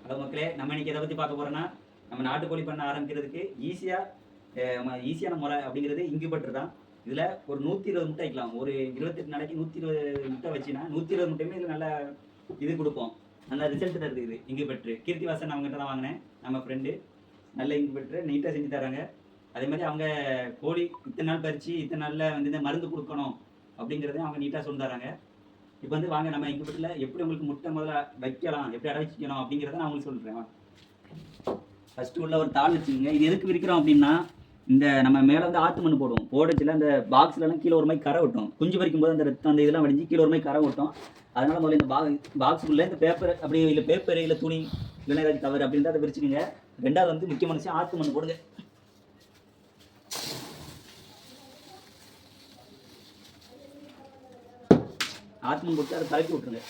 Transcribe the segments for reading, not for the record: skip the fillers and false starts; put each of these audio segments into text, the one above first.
Hello மக்களே, நம்ம இன்னைக்கு எதை பற்றி பார்க்க போகிறோன்னா, நம்ம நாட்டுக்கோழி பண்ண ஆரம்பிக்கிறதுக்கு ஈஸியான முறை அப்படிங்கிறது இன்குபேட்டர் தான். இதில் ஒரு 120 முட்டை வைக்கலாம். ஒரு 28 நாளைக்கு 120 முட்டை வச்சுன்னா 120 முட்டையுமே இதில் நல்ல இது கொடுப்போம். நல்ல ரிசல்ட் தருது இது இன்குபேட்டர். கீர்த்திவாசன் அவங்ககிட்ட தான் வாங்கினேன். நம்ம ஃப்ரெண்டு நல்ல இன்குபேட்டர் நீட்டாக செஞ்சு தராங்க. அதே மாதிரி அவங்க கோழி இத்தனை நாள் பறித்து இத்தனை நாளில் வந்து இந்த மருந்து கொடுக்கணும் அப்படிங்கிறத அவங்க நீட்டாக சொல்லி தராங்க. இப்போ வந்து வாங்க நம்ம இன்குபேட்டரில் எப்படி உங்களுக்கு முட்டை முதல்ல வைக்கலாம், எப்படி அடை வச்சுக்கணும் அப்படிங்கிறத நான் உங்களுக்கு சொல்கிறேன். ஃபஸ்ட்டு உள்ள ஒரு தாள் வச்சுக்கோங்க. இது எதுக்கு விற்கிறோம் அப்படின்னா, இந்த நம்ம மேலே வந்து ஆற்று மண் போடுவோம். போடச்சில் அந்த பாக்ஸ்லலாம் கீழே ஒரு மாதிரி கரை விட்டோம். குஞ்சு பறிக்கும் போது அந்த ரத்தம் அந்த இதெல்லாம் வடிஞ்சு கீழே ஒரு மாதிரி கரை விட்டோம். அதனால் முதல்ல இந்த பாக்ஸுக்குள்ளே இந்த பேப்பர் அப்படி இல்லை பேப்பர் இல்லை துணி இல்லைன்னா ஏதாச்சும் கவர் அப்படின்றத அதை விரிச்சுக்கோங்க. ரெண்டாவது வந்து முக்கியமான விஷயம் ஆற்று மண் போடுங்க. ஆற்று மண் போட்டு அதை கலக்கி விட்டுருங்க.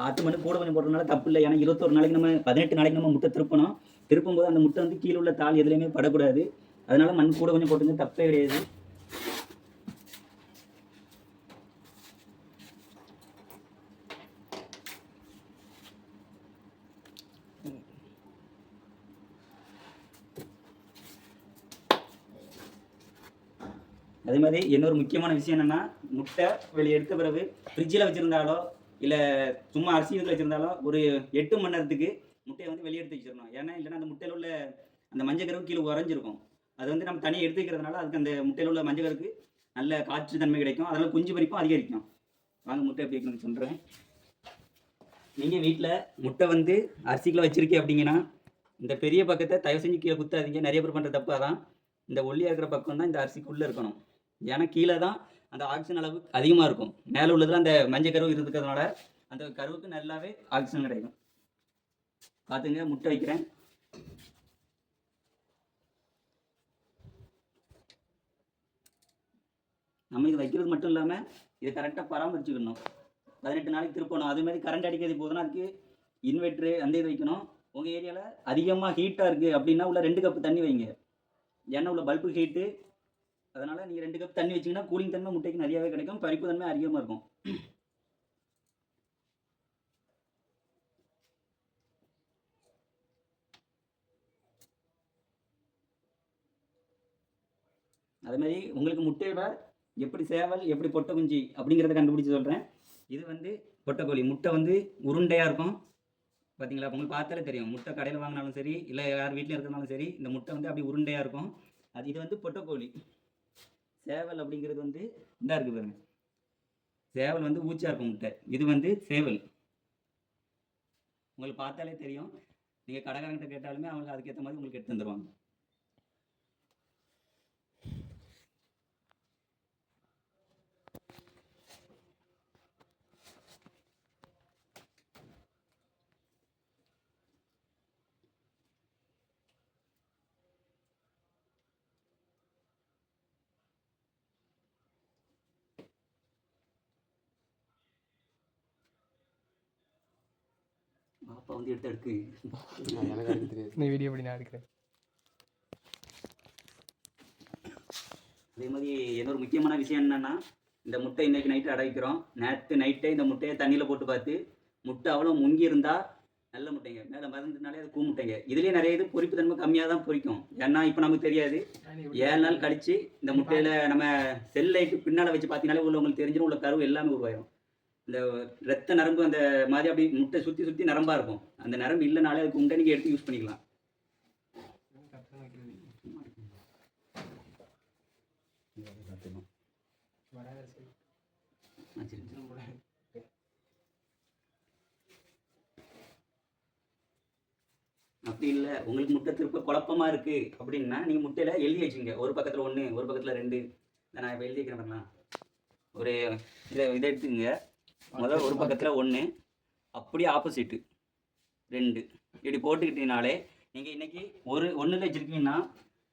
ஆற்று மணி கூட கொஞ்சம் போடுறதுனால தப்பு இல்லை. ஏன்னா 21 நாளைக்கு நம்ம 18 நாளைக்கு நம்ம முட்டை திருப்பணும். திருப்பும்போது அந்த முட்டை வந்து கீழே உள்ள தாள் எதுலையுமே படக்கூடாது. அதனால மண் கூட கொஞ்சம் போட்டுங்க, தப்பே கிடையாது. அதே மாதிரி இன்னொரு முக்கியமான விஷயம் என்னென்னா, முட்டை வெளியே எடுத்த பிறகு ஃப்ரிட்ஜில் வச்சுருந்தாலோ இல்லை சும்மா அரிசி இதில் வச்சுருந்தாலோ ஒரு 8 மணி நேரத்துக்கு முட்டையை வந்து வெளியே எடுத்து வச்சிடணும். ஏன்னா இல்லைன்னா அந்த முட்டையில் உள்ள அந்த மஞ்சக்கருவு கீழே உறைஞ்சிருக்கும். அது வந்து நம்ம தனியாக எடுத்து வைக்கிறதுனால அதுக்கு அந்த முட்டையில் உள்ள மஞ்சக்கருக்கு நல்ல காற்று தன்மை கிடைக்கும். அதனால் குஞ்சு பறிப்பும் அதிகரிக்கும். வாங்க முட்டை எப்படி வைக்கணும்னு சொல்கிறேன். நீங்கள் வீட்டில் முட்டை வந்து அரிசிக்குள்ளே வச்சுருக்கீங்க அப்படிங்கன்னா, இந்த பெரிய பக்கத்தை தயவு செஞ்சு கீழே குத்தாதீங்க. நிறைய பேர் பண்ணுற தப்பாக தான். இந்த ஒல்லியாக இருக்கிற பக்கம் தான் இந்த அரிசிக்குள்ளே இருக்கணும். ஏன்னா கீழே தான் அந்த ஆக்சிஜன் அளவு அதிகமாக இருக்கும். மேலே உள்ளதில் அந்த மஞ்சள் கருவு இருக்கிறதுனால அந்த கருவுக்கு நல்லாவே ஆக்சிஜன் கிடைக்கும். பார்த்துங்க, முட்டை வைக்கிறேன். நம்ம இது வைக்கிறது மட்டும் இல்லாமல் இதை கரெக்டாக பராமரிச்சுக்கணும். 18 நாளைக்கு திருப்பணும். அதுமாதிரி கரண்ட் அடிக்கிறது போதுன்னா அதுக்கு இன்வெர்ட்ரு அந்த இது வைக்கணும். உங்கள் ஏரியாவில் அதிகமாக ஹீட்டாக இருக்குது அப்படின்னா உள்ள 2 கப்பு தண்ணி வைங்க. ஏன்னா உள்ள பல்பு ஹீட்டு, அதனால் நீங்கள் 2 கப் தண்ணி வச்சிங்கன்னா கூலிங் தன்மை முட்டைக்கு நிறையாவே கிடைக்கும். பறிப்பு தன்மை அதிகமாக இருக்கும். அதேமாதிரி உங்களுக்கு முட்டையோட எப்படி சேவல் எப்படி பொட்டை குஞ்சு அப்படிங்கிறத கண்டுபிடிச்சி சொல்கிறேன். இது வந்து பொட்டைக்கோழி. முட்டை வந்து உருண்டையாக இருக்கும். பார்த்தீங்களா? உங்களுக்கு பார்த்தாலே தெரியும். முட்டை கடையில் வாங்கினாலும் சரி இல்லை யார் வீட்டில் இருக்கிறனாலும் சரி இந்த முட்டை வந்து அப்படி உருண்டையாக இருக்கும். இது வந்து பொட்டைக்கோழி. சேவல் அப்படிங்கிறது வந்து இதாக இருக்குது பாருங்க. சேவல் வந்து ஊச்சியாக இருக்கும் முட்டை. இது வந்து சேவல். உங்களுக்கு பார்த்தாலே தெரியும். நீங்கள் கடைக்காரங்கிட்ட கேட்டாலுமே அவங்க அதுக்கேற்ற மாதிரி உங்களுக்கு எடுத்து தந்துடுவாங்க. பாப்பா வந்து எடுத்து இந்த வீடியோ எப்படி நான் எடுக்கிறேன். அதே மாதிரி இன்னொரு முக்கியமான விஷயம் என்னென்னா, இந்த முட்டை இன்றைக்கி நைட்டு அடைக்கிறோம். நேற்று நைட்டே இந்த முட்டையை தண்ணியில் போட்டு பார்த்து முட்டை அவ்வளோ முங்கி இருந்தால் நல்ல முட்டைங்க. மேலே மறந்துனாலே அது முட்டைங்க. இதுலேயே நிறைய இது பொரிப்பு தன்மை கம்மியாக தான் பொரிக்கும். ஏன்னா இப்போ நமக்கு தெரியாது. 7 நாள் கழித்து இந்த முட்டையில் நம்ம செல்லைட்டு பின்னால் வச்சு பார்த்தீங்கன்னாலே உங்களுக்கு தெரிஞ்சிடும். உள்ள கருவு எல்லாமே உருவாயிடும். இந்த ரத்த நரம்பு அந்த மாதிரி அப்படி முட்டை சுற்றி சுற்றி நரம்பாக இருக்கும். அந்த நரம்பு இல்லைனாலே அதுக்கு உண்டை நீங்கள் எடுத்து யூஸ் பண்ணிக்கலாம். அப்படி இல்லை, உங்களுக்கு முட்டை திருப்ப குழப்பமாக இருக்குது அப்படின்னா நீங்கள் முட்டையில் எழுதி வச்சுங்க. ஒரு பக்கத்தில் 1 ஒரு பக்கத்தில் 2. நான் இப்போ எழுதி வைக்கிறேன் பாருங்களா. ஒரு இதை எடுத்துக்கங்க. முதல்ல ஒரு பக்கத்தில் 1 அப்படியே ஆப்போசிட்டு 2 இப்படி போட்டுக்கிட்டீங்கனாலே நீங்கள் இன்றைக்கி ஒன்றில் வச்சுருக்கீங்கன்னா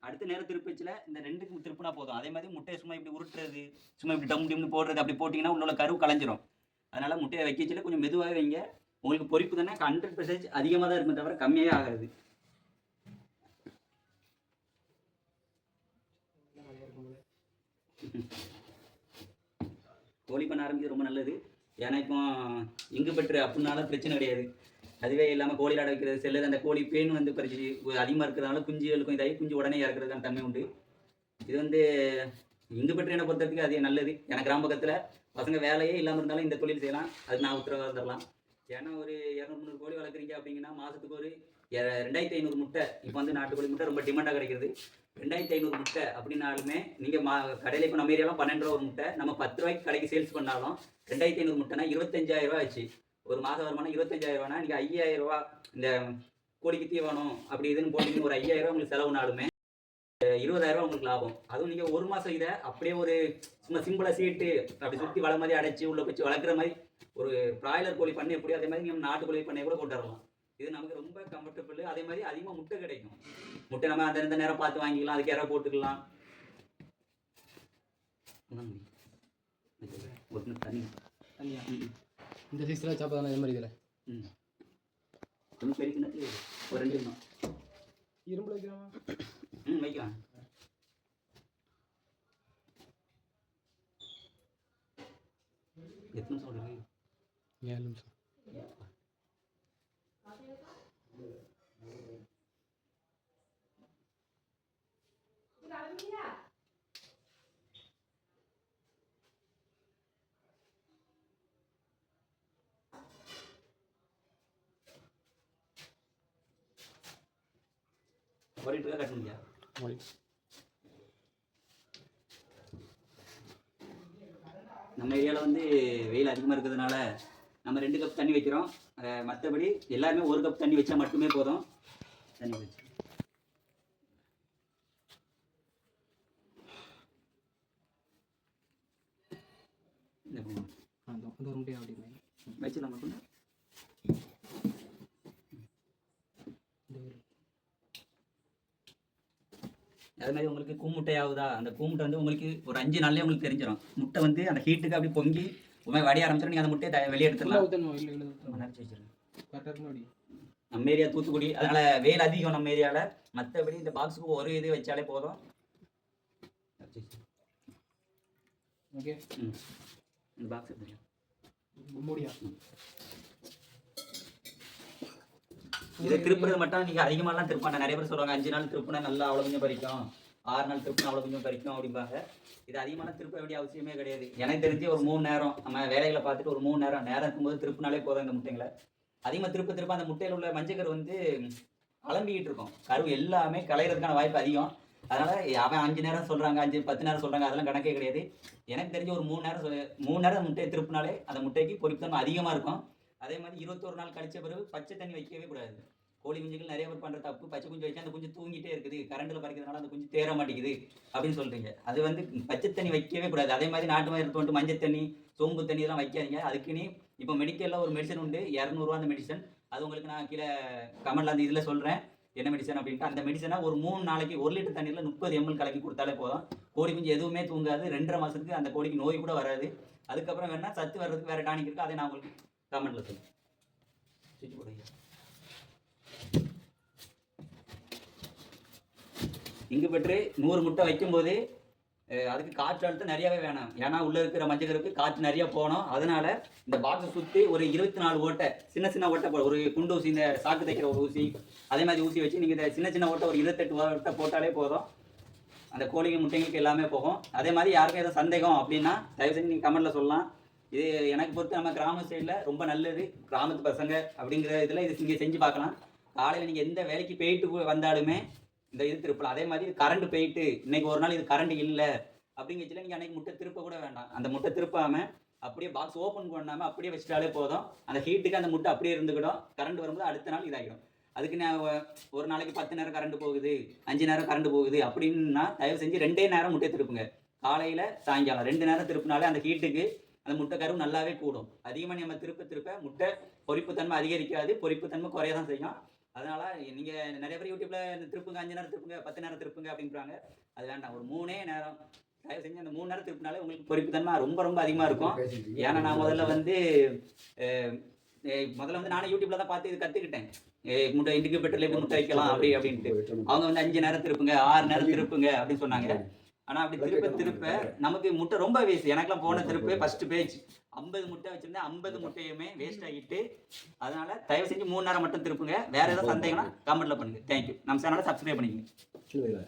அடுத்த நேரம் திருப்பிச்சில் இந்த ரெண்டுக்கு திருப்பினா போதும். அதே மாதிரி முட்டையை சும்மா இப்படி உருட்டுறது, சும்மா இப்படி டம் டிம்னு போடுறது அப்படி போட்டிங்கன்னா உள்ள கரு கலைஞ்சிரும். அதனால் முட்டையை வைக்கச்சில கொஞ்சம் மெதுவாகவே வைங்க. உங்களுக்கு பொரிப்பு தானே 100% அதிகமாக தான் இருக்குமே தவிர கம்மியாக ஆகாது. கோழி பண்ண ஆரம்பிக்கிறது ரொம்ப நல்லது. ஏன்னா இப்போ இங்குபெட்ரு அப்படின்னால பிரச்சனை கிடையாது. அதுவே இல்லாமல் கோழியில் அடை வைக்கிறது செல்லது அந்த கோழி பேன் வந்து பறிச்சு அதிகமாக இருக்கிறதுனால குஞ்சுகளுக்கும் இதாகி குஞ்சு உடனே இறக்குறதுக்கான தன்மை உண்டு. இது வந்து இங்குபெட்ரு என்னை பொறுத்தவரைக்கும் அது நல்லது. ஏன்னா கிராம பக்கத்தில் பசங்க வேலையே இல்லாமல் இருந்தாலும் இந்த தொழில் செய்யலாம். அது நான் உத்தரவாதம் தரலாம். ஏன்னா ஒரு 200-300 கோழி வளர்க்குறீங்க அப்படிங்கன்னா மாதத்துக்கு ஒரு 2500 முட்டை. இப்போ வந்து நாட்டுக்கோழி முட்டை ரொம்ப டிமாண்டாக கிடைக்கிறது. 2500 முட்டை அப்படின்னாலுமே நீங்கள் கடையில் இப்போ நம்ம ஏரியாலாம் 12 ரூபா ஒரு முட்டை, நம்ம 10 ரூபாய்க்கு கடைக்கு சேல்ஸ் பண்ணாலும் 2500 முட்டைனா 25000 ரூபா ஆச்சு. ஒரு மாதம் வருமானம் 25000 ரூபானா நீங்கள் 5000 ரூபா இந்த கோழிக்கு தீவனம் அப்படி இதுன்னு போட்டிங்கன்னா ஒரு 5000 ரூபா உங்களுக்கு செலவுனாலுமே 20000 ரூபா உங்களுக்கு லாபம். அதுவும் நீங்கள் ஒரு மாதம் இதை அப்படியே ஒரு சும்மா சிம்பிளாக சீட்டு அப்படி சுற்றி வள மாதிரி அடைச்சி உள்ள வச்சு வளர்க்குற மாதிரி ஒரு பிராய்லர் கோழி பண்ணை எப்படியோ அதே மாதிரி நீங்கள் நாட்டுக்கோழி பண்ணையை கூட கொண்டு வரலாம். இது நமக்கு ரொம்ப கம்ஃபர்டபுள். அதே மாதிரி அதிகமாக முட்டை கிடைக்கும். முட்டை நம்ம அந்த நேரம் பார்த்து வாங்கிக்கலாம், அதுக்கு யாராவது போட்டுக்கலாம். தனியா இந்த சைஸில் சாப்பிட இதே மாதிரி இதில் கொஞ்சம் பெரிய கிணத்துல ஒரு 2 கிலோ இரும்புல வைக்கிறாமா? வைக்கலாம். எத்தனை நிமிஷம் ஓடுது? 7 நிமிஷம். ஓடிட்டு இருக்கா கட் பண்ணியா? நம்ம ஏரியாவில் வந்து வெயில் அதிகமாக இருக்கிறதுனால நம்ம 2 கப் தண்ணி வைக்கிறோம். மற்றபடி எல்லாருமே 1 கப் தண்ணி வச்சா மட்டுமே போதும். தண்ணி வச்சு வச்சிடலாம் மட்டும். அதே மாதிரி உங்களுக்கு கூமுட்டை ஆகுதா, அந்த கூமுட்டை வந்து உங்களுக்கு ஒரு 5 நாள்லேயே உங்களுக்கு தெரிஞ்சிடும். முட்டை வந்து அந்த ஹீட்டுக்கு அப்படி பொங்கி வடிய ஆரம்பிச்சிடும். நீங்கள் அந்த முட்டையை வெளியே எடுத்துடலாம். நம்ம ஏரியா தூத்துக்குடி, அதனால் வெயில் அதிகம் நம்ம ஏரியாவில். மற்றபடி இந்த பாக்ஸுக்கு ஒரு இது வச்சாலே போதும். ஓகே, இந்த பாக்ஸ் இதை திருப்புறது மட்டும் நீங்கள் அதிகமாகலாம் திருப்பாங்க. நிறைய பேர் சொல்லுவாங்க 5 நாள் திருப்புனா நல்லா அவ்வளோ கொஞ்சம் பறிக்கும், 6 நாள் திருப்புனா அவ்வளோ கொஞ்சம் பறிக்கும் அப்படிம்பாங்க. இது அதிகமான திருப்ப வேண்டிய அவசியமே கிடையாது. எனக்கு தெரிஞ்சு ஒரு 3 நேரம் நம்ம வேலைகளை பார்த்துட்டு ஒரு 3 நேரம் இருக்கும்போது திருப்பினாலே போதும். இந்த முட்டைங்களை அதிகமாக திருப்ப அந்த முட்டையில் உள்ள மஞ்சக்கரு வந்து அலம்பிக்கிட்டு இருக்கும். கரு எல்லாமே களையிறதுக்கான வாய்ப்பு அதிகம். அதனால் அவன் 5 நேரம் சொல்கிறாங்க, 5-10 நேரம் சொல்கிறாங்க, அதெல்லாம் கணக்கே கிடையாது. எனக்கு தெரிஞ்ச ஒரு 3 நேரம் முட்டையை திருப்பினாலே அந்த முட்டைக்கு பொறிப்புத்தன்மை அதிகமாக இருக்கும். அதே மாதிரி 21 நாள் கழிச்ச பிறகு பச்சை தண்ணி வைக்கவே கூடாது. கோழி குஞ்சுகள் நிறைய பேர் பண்ணுற தப்பு, பச்சை குஞ்சு வச்சு அந்த குஞ்சு தூங்கிட்டே இருக்குது, கரண்டில் பறிக்கிறதுனால அந்த குஞ்சு தேர மாட்டேங்குது அப்படின்னு சொல்கிறீங்க. அது வந்து பச்சை தண்ணி வைக்கவே கூடாது. அதே மாதிரி நாட்டு மருந்து வந்துட்டு மஞ்சள் தண்ணி, சோம்பு தண்ணி இதெல்லாம் வைக்காதீங்க. அதுக்குன்னு இப்போ மெடிக்கலில் ஒரு மெடிசன் உண்டு, 200 அந்த மெடிசன். அது உங்களுக்கு நான் கீழே கமெண்ட்ல அந்த இதில் சொல்கிறேன் என்ன மெடிசன் அப்படின்ட்டு. அந்த மெடிசனை ஒரு 3 நாளைக்கு 1 லிட்டர் தண்ணியில் 30 ml கலக்கி கொடுத்தாலே போதும். கோழி குஞ்சு எதுவுமே தூங்காது. 2.5 மாதத்துக்கு அந்த கோழிக்கு நோய் கூட வராது. அதுக்கப்புறம் வேணால் சத்து வர்றதுக்கு வேறு டானிக் இருக்குது, அதை நான் உங்களுக்கு கமெண்ட்டில் சொல்லுவேன். சுவிட்ச் போடுங்க. இங்கு பெற்று 100 முட்டை வைக்கும்போது அதுக்கு காற்று அழுத்தம் நிறையாவே வேணும். ஏன்னா உள்ளே இருக்கிற மஞ்சக்கருக்கு காற்று நிறையா போகணும். அதனால இந்த பாக்ஸை சுற்றி ஒரு 24 ஓட்டை, சின்ன ஓட்டை போட, ஒரு குண்டு ஊசி, இந்த சாக்கு தைக்கிற ஒரு ஊசி, அதே மாதிரி ஊசி வச்சு நீங்கள் இந்த சின்ன ஓட்டை ஒரு 28 ஓட்டை போட்டாலே போதும். அந்த கோழிங்க முட்டைங்களுக்கு எல்லாமே போகும். அதே மாதிரி யாருக்கும் எதாவது சந்தேகம் அப்படின்னா தயவு செஞ்சு நீங்கள் கமெண்ட்டில் சொல்லலாம். இது எனக்கு பொறுத்து நம்ம கிராம சைடில் ரொம்ப நல்லது. கிராமத்து பசங்க அப்படிங்கிற இதில் இது இங்கே செஞ்சு பார்க்கலாம். காலையில் நீங்கள் எந்த வேலைக்கு போயிட்டு வந்தாலுமே இந்த இது திருப்பலாம். அதே மாதிரி கரண்ட் போயிட்டு இன்னைக்கு ஒரு நாள் இது கரண்ட் இல்லை அப்படிங்கிறதுல நீங்கள் அன்றைக்கி முட்டை திருப்ப கூட வேண்டாம். அந்த முட்டை திருப்பாமல் அப்படியே பாக்ஸ் ஓப்பன் பண்ணாமல் அப்படியே வச்சுட்டாலே போதும். அந்த ஹீட்டுக்கு அந்த முட்டை அப்படியே இருந்துக்கிடும். கரண்ட் வரும்போது அடுத்த நாள் இதாகிடும். அதுக்கு நான் ஒரு நாளைக்கு 10 நேரம் கரண்ட் போகுது, 5 நேரம் கரண்ட் போகுது அப்படின்னா தயவு செஞ்சு 2 நேரம் முட்டை திருப்புங்க. காலையில் சாயங்காலம் 2 நேரம் திருப்பினாலே அந்த ஹீட்டுக்கு அந்த முட்டை கரு நல்லாவே கூடும். அதிகமாக நம்ம திருப்ப முட்டை பொரிப்புத்தன்மை அதிகரிக்காது, பொரிப்புத்தன்மை குறைய தான் செய்யும். அதனால நீங்க நிறைய பேர் யூடியூப்ல திருப்புங்க 5 நேரம் திருப்புங்க 10 நேரம் திருப்புங்க அப்படின்றாங்க. அது வேண்டாம். ஒரு 3 நேரம் தயவு செஞ்சு அந்த 3 நேரம் திருப்பினாலே உங்களுக்கு பொறுப்பு தன்மை ரொம்ப ரொம்ப அதிகமா இருக்கும். ஏன்னா நான் முதல்ல வந்து முதல்ல வந்து நானே யூடியூப்ல தான் பார்த்து இது கத்துக்கிட்டேன். முட்டை இன்குபேட்டர்ல எப்படி முட்டை வைக்கலாம் அப்படின்ட்டு. அவங்க வந்து 5 நேரம் திருப்புங்க 6 நேரம் திருப்புங்க அப்படின்னு சொன்னாங்க. ஆனா அப்படி திருப்ப நமக்கு முட்டை ரொம்ப வேஸ்ட். எனக்கெல்லாம் போன திருப்பு ஃபர்ஸ்ட் பேஜ் 50 முட்டை வச்சிருந்தேன். 50 முட்டையுமே வேஸ்ட் ஆகிட்டு. அதனால தயவு செஞ்சு 3 நேரம் மட்டும் திருப்புங்க. வேற ஏதாவது சந்தேகம்னா கமெண்ட்ல பண்ணுங்க. தேங்க்யூ. நம்ம சேனலை சப்ஸ்கிரைப் பண்ணிக்கங்க.